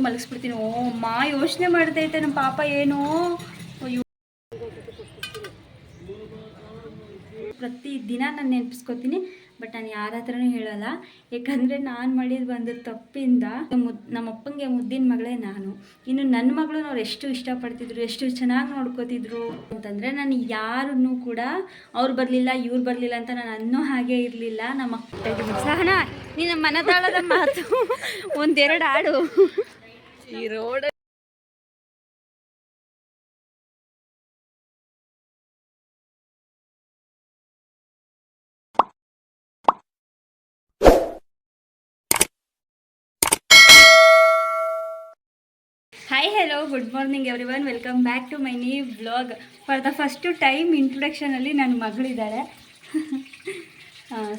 ಮಲಗಿಸ್ಬಿಡ್ತೀನಿ. ಓ ಮಾ ಯೋಚನೆ ಮಾಡ್ತೈತೆ ನಮ್ಮ ಪಾಪ ಏನೋ. ಪ್ರತಿ ದಿನ ನಾನು ನೆನಪಿಸ್ಕೊತೀನಿ, ಬಟ್ ನಾನು ಯಾರ ಹತ್ರನೂ ಹೇಳಲ್ಲ. ಯಾಕಂದರೆ ನಾನು ಮಾಡಿದ ಒಂದು ತಪ್ಪಿಂದ ನಮ್ಮ ಅಪ್ಪಂಗೆ ಮುದ್ದಿನ ಮಗಳೇ ನಾನು. ಇನ್ನು ನನ್ನ ಮಗಳು ಅವ್ರು ಎಷ್ಟು ಇಷ್ಟಪಡ್ತಿದ್ರು, ಎಷ್ಟು ಚೆನ್ನಾಗಿ ನೋಡ್ಕೋತಿದ್ರು ಅಂತಂದರೆ, ನಾನು ಯಾರನ್ನೂ ಕೂಡ ಅವ್ರು ಬರಲಿಲ್ಲ ಇವ್ರು ಬರಲಿಲ್ಲ ಅಂತ ನಾನು ಅನ್ನೋ ಹಾಗೆ ಇರಲಿಲ್ಲ. ನಮ್ಮ ಸಹನ ನಿನ್ನ ಮನದಾಳದ ಮಾತು ಒಂದೆರಡು ಹಾಡು. ಈ ರೋಡ್ hi hello good morning everyone, welcome back to my new vlog. For the first time ಇಂಟ್ರೊಡಕ್ಷನಲ್ಲಿ ನನ್ನ ಮಗಳಿದ್ದಾಳೆ.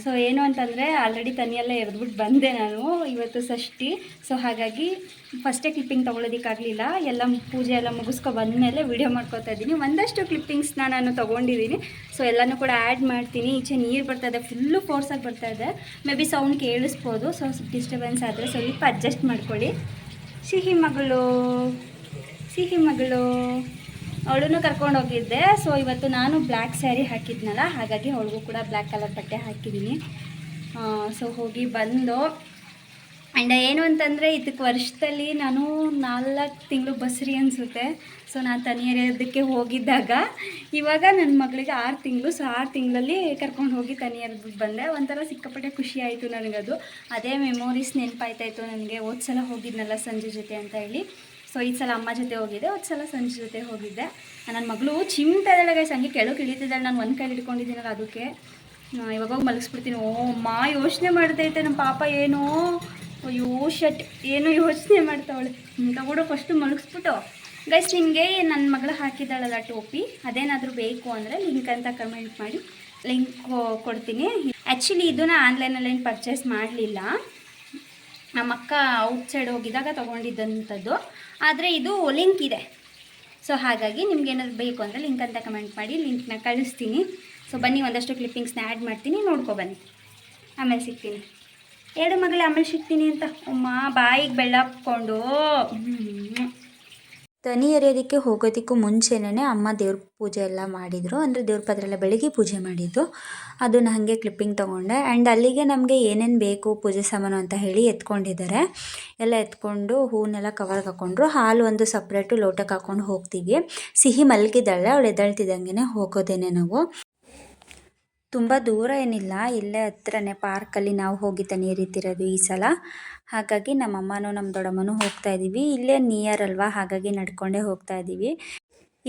ಸೊ ಏನು ಅಂತಂದರೆ, ಆಲ್ರೆಡಿ ತನಿಯೆಲ್ಲ ಎರೆದ್ಬಿಟ್ಟು ಬಂದೆ ನಾನು. ಇವತ್ತು ಷಷ್ಠಿ, ಸೊ ಹಾಗಾಗಿ ಫಸ್ಟೇ ಕ್ಲಿಪ್ಪಿಂಗ್ ತೊಗೊಳೋದಕ್ಕಾಗಲಿಲ್ಲ. ಎಲ್ಲ ಪೂಜೆ ಎಲ್ಲ ಮುಗಿಸ್ಕೊ ಬಂದಮೇಲೆ ವಿಡಿಯೋ ಮಾಡ್ಕೊತಾ ಇದ್ದೀನಿ. ಒಂದಷ್ಟು ಕ್ಲಿಪ್ಪಿಂಗ್ಸ್ನ ನಾನು ತೊಗೊಂಡಿದ್ದೀನಿ. ಸೊ ಎಲ್ಲನೂ ಕೂಡ ಆ್ಯಡ್ ಮಾಡ್ತೀನಿ. ಈಚೆ ನೀರು ಬರ್ತಾಯಿದೆ, ಫುಲ್ಲು ಫೋರ್ಸಾಗಿ ಬರ್ತಾಯಿದೆ. ಮೇ ಬಿ ಸೌಂಡ್ ಕೇಳಿಸ್ಬೋದು. ಸೊ ಡಿಸ್ಟರ್ಬೆನ್ಸ್ ಆದರೆ ಸ್ವಲ್ಪ ಅಡ್ಜಸ್ಟ್ ಮಾಡ್ಕೊಳ್ಳಿ. ಸಿಹಿ ಮಗಳು ಅವಳನ್ನು ಕರ್ಕೊಂಡು ಹೋಗಿದ್ದೆ. ಸೊ ಇವತ್ತು ನಾನು ಬ್ಲ್ಯಾಕ್ ಸ್ಯಾರಿ ಹಾಕಿದ್ನಲ್ಲ, ಹಾಗಾಗಿ ಅವಳಿಗೂ ಕೂಡ ಬ್ಲ್ಯಾಕ್ ಕಲರ್ ಬಟ್ಟೆ ಹಾಕಿದ್ದೀನಿ. ಸೊ ಹೋಗಿ ಬಂದು ಆ್ಯಂಡ್ ಏನು ಅಂತಂದರೆ, ಇದಕ್ಕೆ ವರ್ಷದಲ್ಲಿ ನಾನು 4 ತಿಂಗಳು ಬಸ್ರಿ ಅನಿಸುತ್ತೆ. ಸೊ ನಾನು ತನಿಯರದಕ್ಕೆ ಹೋಗಿದ್ದಾಗ, ಇವಾಗ ನನ್ನ ಮಗಳಿಗೆ 6 ತಿಂಗಳು. ಸೊ 6 ತಿಂಗಳಲ್ಲಿ ಕರ್ಕೊಂಡು ಹೋಗಿ ತನಿಯರ್ಬಿಟ್ಟು ಬಂದೆ. ಒಂಥರ ಸಿಕ್ಕಾಪಟ್ಟೆ ಖುಷಿ ಆಯಿತು ನನಗದು. ಅದೇ ಮೆಮೊರೀಸ್ ನೆನಪಾಯ್ತಾಯಿತ್ತು ನನಗೆ. ಹೋದ ಸಲ ಹೋಗಿದ್ನಲ್ಲ ಸಂಜೆ ಜೊತೆ ಅಂತ ಹೇಳಿ. ಸೊ ಈ ಸಲ ಅಮ್ಮ ಜೊತೆ ಹೋಗಿದ್ದೆ, ಹೋದ ಸಲ ಸಂಜೆ ಜೊತೆ ಹೋಗಿದ್ದೆ. ನನ್ನ ಮಗಳು ಚಿಮ್ತಾ ಇದ್ದಾಳೆ ಗೈಸ್, ಹಂಗೆ ಕೆಳಗೆ ಇಳಿತಿದ್ದಾಳೆ. ನಾನು ಒಂದು ಕೈಲಿ ಇಟ್ಕೊಂಡಿದ್ದೀನಲ್ಲ, ಅದಕ್ಕೆ ಇವಾಗ ಹೋಗಿ ಮಲಗಿಸ್ಬಿಡ್ತೀನಿ. ಓ ಮಾ ಯೋಚನೆ ಮಾಡ್ತೈತೆ ನಮ್ಮ ಪಾಪ ಏನೋ. ಅಯ್ಯೋ ಶಟ್, ಏನೋ ಯೋಚನೆ ಮಾಡ್ತಾವಳೆ. ತಗೊಡೋ ಫಸ್ಟು ಮಲಗಿಸ್ಬಿಟ್ಟು. ಗೈಸ್, ನಿಮಗೆ ನನ್ನ ಮಗಳು ಹಾಕಿದ್ದಾಳಲ್ಲ ಟೋಪಿ, ಅದೇನಾದರೂ ಬೇಕು ಅಂದರೆ ಲಿಂಕ್ ಅಂತ ಕಮೆಂಟ್ ಮಾಡಿ, ಲಿಂಕ್ ಕೊಡ್ತೀನಿ. ಆ್ಯಕ್ಚುಲಿ ಇದನ್ನು ಆನ್ಲೈನಲ್ಲೇನು ಪರ್ಚೇಸ್ ಮಾಡಲಿಲ್ಲ, ನಮ್ಮ ಅಕ್ಕ ಔಟ್ಸೈಡ್ ಹೋಗಿದ್ದಾಗ ತೊಗೊಂಡಿದ್ದಂಥದ್ದು. ಆದರೆ ಇದು ಲಿಂಕ್ ಇದೆ. ಸೊ ಹಾಗಾಗಿ ನಿಮ್ಗೇನಾದ್ರು ಬೇಕು ಅಂದರೆ ಲಿಂಕ್ ಅಂತ ಕಮೆಂಟ್ ಮಾಡಿ, ಲಿಂಕ್ನ ಕಳಿಸ್ತೀನಿ. ಸೊ ಬನ್ನಿ, ಒಂದಷ್ಟು ಕ್ಲಿಪ್ಪಿಂಗ್ಸ್ನ ಆ್ಯಡ್ ಮಾಡ್ತೀನಿ, ನೋಡ್ಕೊ ಬನ್ನಿ. ಆಮೇಲೆ ಸಿಗ್ತೀನಿ. ಎರಡು ಮಗಳೇ ಆಮೇಲೆ ಸಿಗ್ತೀನಿ ಅಂತ ಅಮ್ಮ ಬಾಯಿಗೆ ಬೆಳ್ಳಾಕೊಂಡು. ತನಿ ಎರೆಯೋದಕ್ಕೆ ಹೋಗೋದಕ್ಕೂ ಮುಂಚೆನೇ ಅಮ್ಮ ದೇವ್ರ ಪೂಜೆ ಎಲ್ಲ ಮಾಡಿದರು. ಅಂದರೆ ದೇವ್ರ ಪತ್ರ ಎಲ್ಲ ಬೆಳಗ್ಗೆ ಪೂಜೆ ಮಾಡಿದ್ದು, ಅದನ್ನು ಹಾಗೆ ಕ್ಲಿಪ್ಪಿಂಗ್ ತೊಗೊಂಡೆ. ಆ್ಯಂಡ್ ಅಲ್ಲಿಗೆ ನಮಗೆ ಏನೇನು ಬೇಕು ಪೂಜೆ ಸಾಮಾನು ಅಂತ ಹೇಳಿ ಎತ್ಕೊಂಡಿದ್ದಾರೆ. ಎಲ್ಲ ಎತ್ಕೊಂಡು ಹೂವನ್ನೆಲ್ಲ ಕವರ್ಗೆ ಹಾಕ್ಕೊಂಡ್ರು. ಹಾಲು ಒಂದು ಸಪ್ರೇಟು ಲೋಟಕ್ಕೆ ಹಾಕ್ಕೊಂಡು ಹೋಗ್ತೀವಿ. ಸಿಹಿ ಮಲಗಿದ್ದಾಳೆ, ಅವಳು ಎದ್ದೇಳ್ತಿದ್ದಂಗೆ ಹೋಗೋದೇನೆ ನಾವು. ತುಂಬ ದೂರ ಏನಿಲ್ಲ, ಇಲ್ಲೇ ಹತ್ರನೇ ಪಾರ್ಕಲ್ಲಿ ನಾವು ಹೋಗಿ ತನಿ ಎರಿತಿರೋದು ಈ ಸಲ. ಹಾಗಾಗಿ ನಮ್ಮಮ್ಮನೂ ನಮ್ಮ ದೊಡ್ಡಮ್ಮನೂ ಹೋಗ್ತಾ ಇದ್ದೀವಿ. ಇಲ್ಲೇ ನಿಯರ್ ಅಲ್ವಾ, ಹಾಗಾಗಿ ನಡ್ಕೊಂಡೇ ಹೋಗ್ತಾ ಇದ್ದೀವಿ.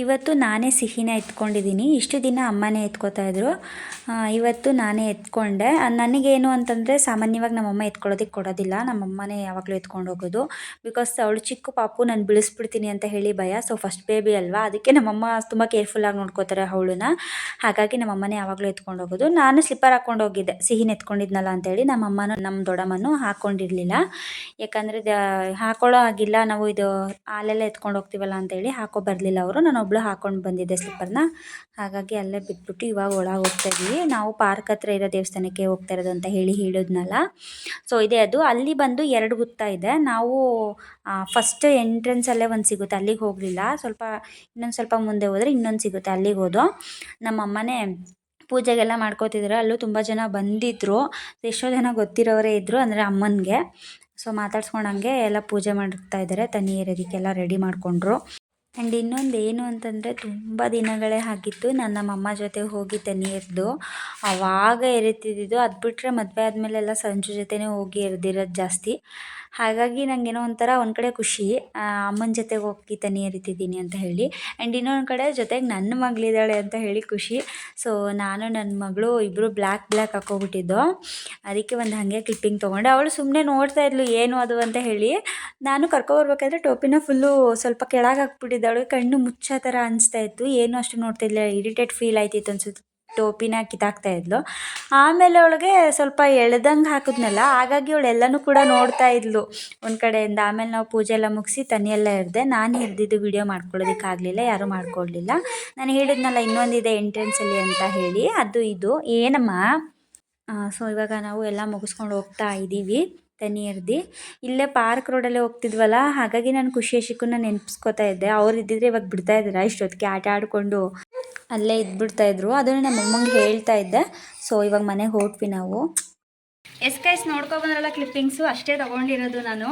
ಇವತ್ತು ನಾನೇ ಸಿಹಿನ ಎತ್ಕೊಂಡಿದ್ದೀನಿ. ಇಷ್ಟು ದಿನ ಅಮ್ಮನೇ ಎತ್ಕೋತಾಯಿದ್ರು, ಇವತ್ತು ನಾನೇ ಎತ್ಕೊಂಡೆ. ನನಗೇನು ಅಂತಂದರೆ, ಸಾಮಾನ್ಯವಾಗಿ ನಮ್ಮಮ್ಮ ಎತ್ಕೊಳ್ಳೋದಕ್ಕೆ ಕೊಡೋದಿಲ್ಲ, ನಮ್ಮಮ್ಮನೇ ಯಾವಾಗಲೂ ಎತ್ಕೊಂಡು ಹೋಗೋದು. ಬಿಕಾಸ್ ಅವಳು ಚಿಕ್ಕ ಪಾಪು, ನಾನು ಬಿಳಿಸ್ಬಿಡ್ತೀನಿ ಅಂತ ಹೇಳಿ ಭಯ. ಸೊ ಫಸ್ಟ್ ಬೇಬಿ ಅಲ್ವಾ, ಅದಕ್ಕೆ ನಮ್ಮಮ್ಮ ತುಂಬ ಕೇರ್ಫುಲ್ಲಾಗಿ ನೋಡ್ಕೋತಾರೆ ಅವಳನ್ನ. ಹಾಗಾಗಿ ನಮ್ಮಮ್ಮನೇ ಯಾವಾಗಲೂ ಎತ್ಕೊಂಡು ಹೋಗೋದು. ನಾನು ಸ್ಲಿಪ್ಪರ್ ಹಾಕ್ಕೊಂಡು ಹೋಗಿದ್ದೆ, ಸಿಹಿನ ಎತ್ಕೊಂಡಿದ್ನಲ್ಲ ಅಂತೇಳಿ. ನಮ್ಮಮ್ಮನೂ ನಮ್ಮ ದೊಡ್ಡಮ್ಮನೂ ಹಾಕ್ಕೊಂಡಿರಲಿಲ್ಲ. ಯಾಕಂದರೆ ಹಾಕೊಳ್ಳೋ ಆಗಿಲ್ಲ, ನಾವು ಇದು ಹಾಲೆಲ್ಲ ಎತ್ಕೊಂಡು ಹೋಗ್ತೀವಲ್ಲ ಅಂತೇಳಿ ಹಾಕೋ ಬರಲಿಲ್ಲ ಅವರು. ನಾನು ಒಬ್ಬಳು ಹಾಕ್ಕೊಂಡು ಬಂದಿದ್ದೆ ಸ್ಲಿಪ್ಪರ್ನ. ಹಾಗಾಗಿ ಅಲ್ಲೇ ಬಿಟ್ಬಿಟ್ಟು ಇವಾಗ ಒಳಗೆ ಹೋಗ್ತಾ ಇದ್ದೀವಿ. ನಾವು ಪಾರ್ಕ್ ಹತ್ರ ಇರೋ ದೇವಸ್ಥಾನಕ್ಕೆ ಹೋಗ್ತಾ ಇರೋದು ಅಂತ ಹೇಳಿದ್ನಲ್ಲ. ಸೊ ಇದೆ ಅದು. ಅಲ್ಲಿ ಬಂದು 2 ಗುತ್ತ ಇದೆ. ನಾವು ಫಸ್ಟ್ ಎಂಟ್ರೆನ್ಸಲ್ಲೇ ಒಂದು ಸಿಗುತ್ತೆ, ಅಲ್ಲಿಗೆ ಹೋಗಲಿಲ್ಲ. ಇನ್ನೊಂದು ಸ್ವಲ್ಪ ಮುಂದೆ ಹೋದರೆ ಇನ್ನೊಂದು ಸಿಗುತ್ತೆ, ಅಲ್ಲಿಗೆ ಹೋದೋ. ನಮ್ಮಮ್ಮನೇ ಪೂಜೆಗೆಲ್ಲ ಮಾಡ್ಕೋತಿದ್ರು. ಅಲ್ಲೂ ತುಂಬ ಜನ ಬಂದಿದ್ದರು, ಎಷ್ಟೋ ಜನ ಗೊತ್ತಿರೋರೇ ಇದ್ದರು, ಅಂದರೆ ಅಮ್ಮನಿಗೆ. ಸೊ ಮಾತಾಡ್ಸ್ಕೊಂಡಂಗೆ ಎಲ್ಲ ಪೂಜೆ ಮಾಡ್ತಾ ಇದ್ದಾರೆ. ತನಿ ಎರೆಯೋದಕ್ಕೆಲ್ಲ ರೆಡಿ ಮಾಡಿಕೊಂಡ್ರು. ಆ್ಯಂಡ್ ಇನ್ನೊಂದು ಏನು ಅಂತಂದರೆ, ತುಂಬ ದಿನಗಳೇ ಆಗಿತ್ತು ನಾನು ನಮ್ಮಮ್ಮ ಜೊತೆ ಹೋಗಿ ತನಿ ಎರೆದು. ಆವಾಗ ಎರಿತಿದ್ದು, ಅದು ಬಿಟ್ಟರೆ ಮದುವೆ ಆದಮೇಲೆಲ್ಲ ಸಂಜು ಜೊತೆನೇ ಹೋಗಿ ಎರೆದಿರೋದು ಜಾಸ್ತಿ. ಹಾಗಾಗಿ ನನಗೇನೋ ಒಂಥರ ಒಂದು ಕಡೆ ಖುಷಿ, ಅಮ್ಮನ ಜೊತೆಗೆ ಹೋಗಿ ತನಿ ಎರಿತಿದ್ದೀನಿ ಅಂತ ಹೇಳಿ. ಆ್ಯಂಡ್ ಇನ್ನೊಂದು ಕಡೆ ಜೊತೆಗೆ ನನ್ನ ಮಗಳಿದ್ದಾಳೆ ಅಂತ ಹೇಳಿ ಖುಷಿ. ಸೊ ನಾನು ನನ್ನ ಮಗಳು ಇಬ್ಬರು ಬ್ಲ್ಯಾಕ್ ಹಾಕೋಬಿಟ್ಟಿದ್ದು. ಅದಕ್ಕೆ ಒಂದು ಹಾಗೆ ಕ್ಲಿಪ್ಪಿಂಗ್ ತೊಗೊಂಡೆ. ಅವಳು ಸುಮ್ಮನೆ ನೋಡ್ತಾ ಇದ್ಲು ಏನು ಅದು ಅಂತ ಹೇಳಿ. ನಾನು ಕರ್ಕೊಬರ್ಬೇಕಾದ್ರೆ ಟೋಪಿನ ಫುಲ್ಲು ಸ್ವಲ್ಪ ಕೆಳಗೆ ಹಾಕ್ಬಿಟ್ಟಿದ್ದವಳು, ಕಣ್ಣು ಮುಚ್ಚೋ ಥರ ಅನಿಸ್ತಾ ಇತ್ತು. ಏನು ಅಷ್ಟು ನೋಡ್ತಿದ್ಲ, ಇರಿಟೇಟ್ ಫೀಲ್ ಆಯ್ತಿತ್ತು ಅನ್ಸುತ್ತೆ. ಟೋಪಿನ ಕಿತ್ತಾಕ್ತಾ ಇದ್ಲು. ಆಮೇಲೆ ಅವಳಿಗೆ ಸ್ವಲ್ಪ ಎಳ್ದಂಗೆ ಹಾಕಿದ್ನಲ್ಲ, ಹಾಗಾಗಿ ಅವಳು ಎಲ್ಲನೂ ಕೂಡ ನೋಡ್ತಾ ಇದ್ಲು ಒಂದು ಕಡೆಯಿಂದ. ಆಮೇಲೆ ನಾವು ಪೂಜೆ ಎಲ್ಲ ಮುಗಿಸಿ ತನಿ ಎಲ್ಲ ಎರೆದೆ. ನಾನು ಎರೆದಿದ್ದು ವಿಡಿಯೋ ಮಾಡ್ಕೊಳ್ಳೋದಕ್ಕಾಗಲಿಲ್ಲ, ಯಾರೂ ಮಾಡ್ಕೊಡ್ಲಿಲ್ಲ. ನಾನು ಹೇಳಿದ್ನಲ್ಲ ಇನ್ನೊಂದಿದೆ ಎಂಟ್ರೆನ್ಸಲ್ಲಿ ಅಂತ ಹೇಳಿ, ಅದು ಇದು ಏನಮ್ಮ. ಸೊ ಇವಾಗ ನಾವು ಎಲ್ಲ ಮುಗಿಸ್ಕೊಂಡು ಹೋಗ್ತಾ ಇದ್ದೀವಿ. ತನಿಯರ್ದಿ. ಇಲ್ಲೇ ಪಾರ್ಕ್ ರೋಡಲ್ಲೇ ಹೋಗ್ತಿದ್ವಲ್ಲ, ಹಾಗಾಗಿ ನಾನು ಖುಷಿ ಯಶಿಕನ್ನ ನೆನ್ಪಿಸ್ಕೊತಾ ಇದ್ದೆ. ಅವ್ರು ಇದ್ದಿದ್ರೆ ಇವಾಗ ಬಿಡ್ತಾ ಇದ್ದಾರೆ, ಇಷ್ಟೊತ್ತಿಗೆ ಆಟ ಆಡಿಕೊಂಡು ಅಲ್ಲೇ ಇದ್ಬಿಡ್ತಾ ಇದ್ರು. ಅದನ್ನು ನಮ್ಮ ಅಮ್ಮಂಗೆ ಹೇಳ್ತಾ ಇದ್ದೆ. ಸೊ ಇವಾಗ ಮನೆಗೆ ಹೊರಟ್ವಿ ನಾವು. ಎಸ್ ನೋಡ್ಕೊಬಂದ್ರಲ್ಲ ಕ್ಲಿಪ್ಪಿಂಗ್ಸು ಅಷ್ಟೇ ತೊಗೊಂಡಿರೋದು ನಾನು.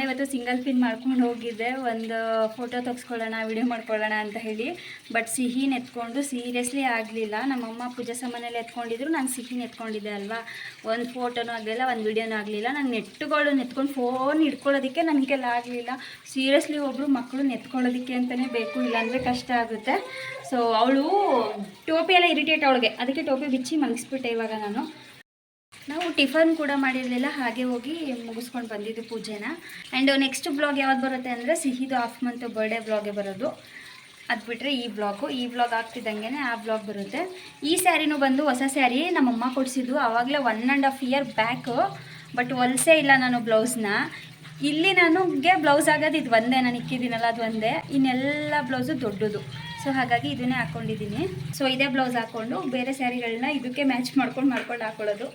ಇವತ್ತು ಸಿಂಗಲ್ ಪಿನ್ ಮಾಡ್ಕೊಂಡು ಹೋಗಿದ್ದೆ, ಒಂದು ಫೋಟೋ ತೆಗೆಸ್ಕೊಳ್ಳೋಣ, ವಿಡಿಯೋ ಮಾಡ್ಕೊಳ್ಳೋಣ ಅಂತ ಹೇಳಿ. ಬಟ್ ಸಿಹಿನ ಎತ್ಕೊಂಡು ಸೀರಿಯಸ್ಲಿ ಆಗಲಿಲ್ಲ. ನಮ್ಮಮ್ಮ ಪೂಜೆ ಸಾಮಾನೆಲ್ಲ ಎತ್ಕೊಂಡಿದ್ರು, ನಾನು ಸಿಹಿನ ಎತ್ಕೊಂಡಿದ್ದೆ ಅಲ್ವಾ. ಒಂದು ಫೋಟೋನೂ ಆಗಲಿಲ್ಲ, ಒಂದು ವಿಡಿಯೋನೂ ಆಗಲಿಲ್ಲ. ನಾನು ನೆತ್ಕೊಂಡು ಫೋನ್ ಹಿಡ್ಕೊಳ್ಳೋದಕ್ಕೆ ನನಗೆಲ್ಲ ಆಗಲಿಲ್ಲ. ಸೀರಿಯಸ್ಲಿ ಒಬ್ಬರು ಮಕ್ಕಳು ನೆತ್ಕೊಳ್ಳೋದಕ್ಕೆ ಅಂತಲೇ ಬೇಕು, ಇಲ್ಲಾಂದರೆ ಕಷ್ಟ ಆಗುತ್ತೆ. ಸೊ ಅವಳು ಟೋಪಿ ಎಲ್ಲ ಇರಿಟೇಟ್ ಅವಳಿಗೆ, ಅದಕ್ಕೆ ಟೋಪಿ ಬಿಚ್ಚಿ ಮಲಗಿಸ್ಬಿಟ್ಟೆ ಇವಾಗ ನಾನು. ನಾವು ಟಿಫನ್ ಕೂಡ ಮಾಡಿರಲಿಲ್ಲ, ಹಾಗೆ ಹೋಗಿ ಮುಗಿಸ್ಕೊಂಡು ಬಂದಿದ್ದು ಪೂಜೆನ. ಆ್ಯಂಡ್ ನೆಕ್ಸ್ಟ್ ಬ್ಲಾಗ್ ಯಾವ್ದು ಬರುತ್ತೆ ಅಂದರೆ ಸಿಹಿದು ಹಾಫ್ ಮಂತ್ ಬರ್ಡೇ ಬ್ಲಾಗೇ ಬರೋದು. ಅದು ಬಿಟ್ಟರೆ ಈ ಬ್ಲಾಗ್ ಆಗ್ತಿದ್ದಂಗೆ ಆ ಬ್ಲಾಗ್ ಬರುತ್ತೆ. ಈ ಸ್ಯಾರಿನೂ ಬಂದು ಹೊಸ ಸ್ಯಾರಿ ನಮ್ಮಮ್ಮ ಕೊಡಿಸಿದ್ದು, ಆವಾಗಲೇ 1.5 year ಬ್ಯಾಕು. ಬಟ್ ಹೊಲಿಸೇ ಇಲ್ಲ ನಾನು ಬ್ಲೌಸ್ನ. ಇಲ್ಲಿ ನನಗೆ ಬ್ಲೌಸ್ ಆಗೋದು ಇದು ಒಂದೇ, ನಾನು ಇಕ್ಕಿದ್ದೀನಲ್ಲ ಅದು ಒಂದೇ, ಇನ್ನೆಲ್ಲ ಬ್ಲೌಸು ದೊಡ್ಡದು. ಸೊ ಹಾಗಾಗಿ ಇದನ್ನೇ ಹಾಕ್ಕೊಂಡಿದ್ದೀನಿ. ಸೊ ಇದೇ ಬ್ಲೌಸ್ ಹಾಕ್ಕೊಂಡು ಬೇರೆ ಸ್ಯಾರಿಗಳನ್ನ ಇದಕ್ಕೆ ಮ್ಯಾಚ್ ಮಾಡ್ಕೊಂಡು ಹಾಕ್ಕೊಳ್ಳೋದು.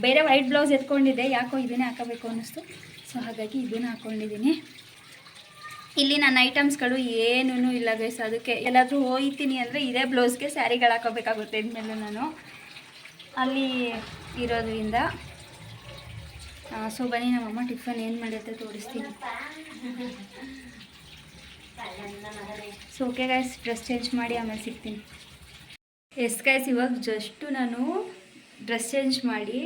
ಬೇರೆ ವೈಟ್ ಬ್ಲೌಸ್ ಎತ್ಕೊಂಡಿದ್ದೆ, ಯಾಕೋ ಇದನ್ನೇ ಹಾಕೋಬೇಕು ಅನ್ನಿಸ್ತು. ಸೊ ಹಾಗಾಗಿ ಇದನ್ನು ಹಾಕ್ಕೊಂಡಿದ್ದೀನಿ. ಇಲ್ಲಿ ನನ್ನ ಐಟಮ್ಸ್ಗಳು ಏನೂ ಇಲ್ಲ ಗೈಸ್. ಅದಕ್ಕೆ ಎಲ್ಲಾದರೂ ಹೋಗ್ತೀನಿ ಅಂದರೆ ಇದೇ ಬ್ಲೌಸ್ಗೆ ಸ್ಯಾರಿಗಳು ಹಾಕೋಬೇಕಾಗುತ್ತೆ ಇದ್ಮೇಲೆ ನಾನು ಅಲ್ಲಿ ಇರೋದ್ರಿಂದ. ಸೊ ಬನ್ನಿ ನಮ್ಮಮ್ಮ ಟಿಫನ್ ಏನು ಮಾಡಿರುತ್ತೆ ತೋರಿಸ್ತೀನಿ. So okay guys, dress change ಮಾಡಿ ಆಮೇಲೆ ಸಿಗ್ತೀನಿ. ಎಸ್ ಗೈಸ್, ಇವಾಗ ಜಸ್ಟು ನಾನು ಡ್ರೆಸ್ ಚೇಂಜ್ ಮಾಡಿ